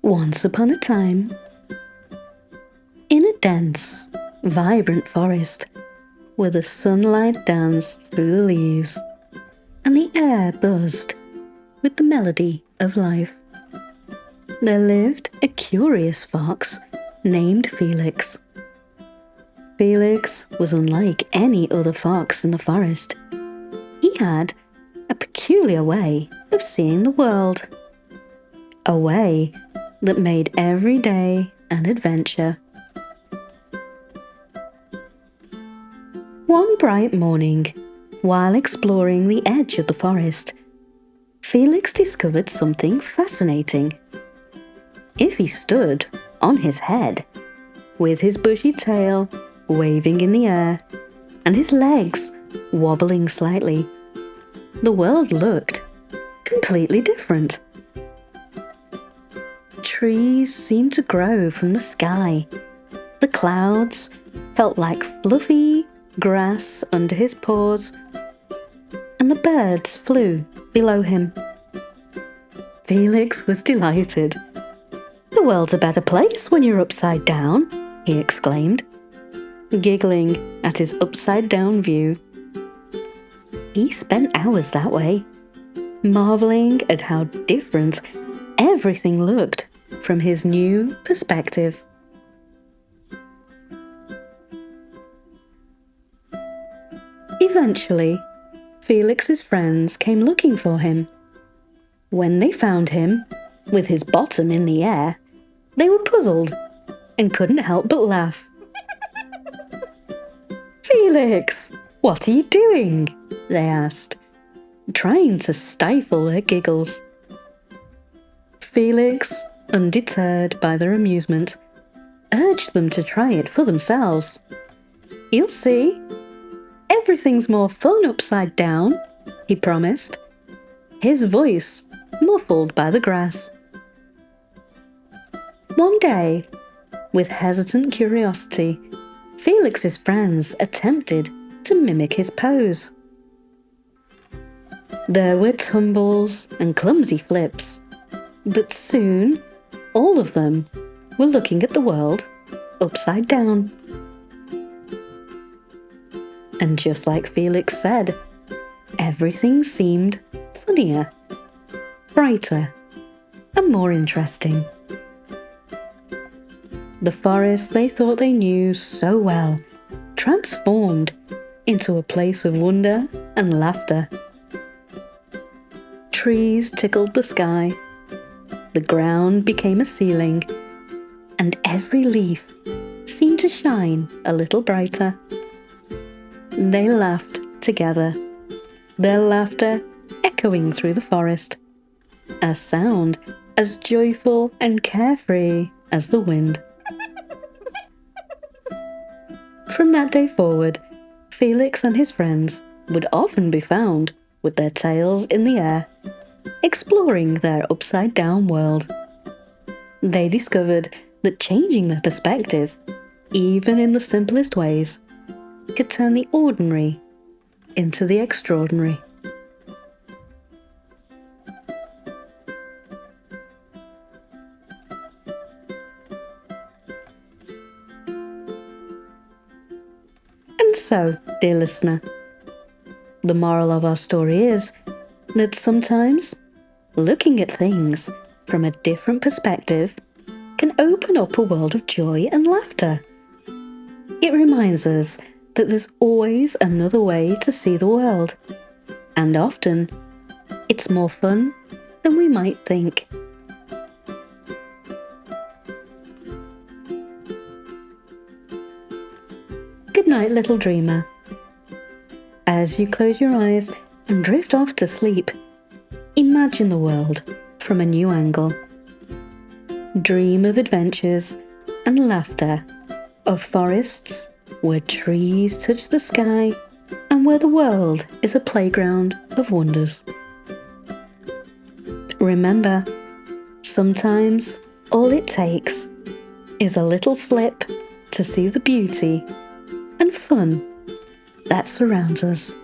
Once upon a time, in a dense, vibrant forest, where the sunlight danced through the leaves and the air buzzed with the melody of life, there lived a curious fox named Felix. Felix was unlike any other fox in the forest. He had a peculiar way of seeing the world, a way that made every day an adventure. One bright morning, while exploring the edge of the forest, Felix discovered something fascinating. If he stood on his head, with his bushy tail waving in the air and his legs wobbling slightly, the world looked completely different. Trees seemed to grow from the sky. The clouds felt like fluffy grass under his paws, and the birds flew below him. Felix was delighted. "The world's a better place when you're upside down," he exclaimed, giggling at his upside-down view. He spent hours that way, marveling at how different everything looked from his new perspective. Eventually, Felix's friends came looking for him. When they found him, with his bottom in the air, they were puzzled and couldn't help but laugh. "Felix, what are you doing?" they asked, trying to stifle their giggles. Felix, undeterred by their amusement, urged them to try it for themselves. "You'll see. Everything's more fun upside down," he promised, his voice muffled by the grass. One day, with hesitant curiosity, Felix's friends attempted to mimic his pose. There were tumbles and clumsy flips, but soon all of them were looking at the world upside down. And just like Felix said, everything seemed funnier, brighter, and more interesting. The forest they thought they knew so well transformed into a place of wonder and laughter. Trees tickled the sky, the ground became a ceiling, and every leaf seemed to shine a little brighter. They laughed together, their laughter echoing through the forest, a sound as joyful and carefree as the wind. From that day forward, Felix and his friends would often be found with their tails in the air, exploring their upside-down world. They discovered that changing their perspective, even in the simplest ways, could turn the ordinary into the extraordinary. And so, dear listener, the moral of our story is that sometimes looking at things from a different perspective can open up a world of joy and laughter. It reminds us that there's always another way to see the world, and often it's more fun than we might think. Good night, little dreamer. As you close your eyes and drift off to sleep, imagine the world from a new angle. Dream of adventures and laughter, of forests where trees touch the sky and where the world is a playground of wonders. Remember, sometimes all it takes is a little flip to see the beauty and fun that surrounds us.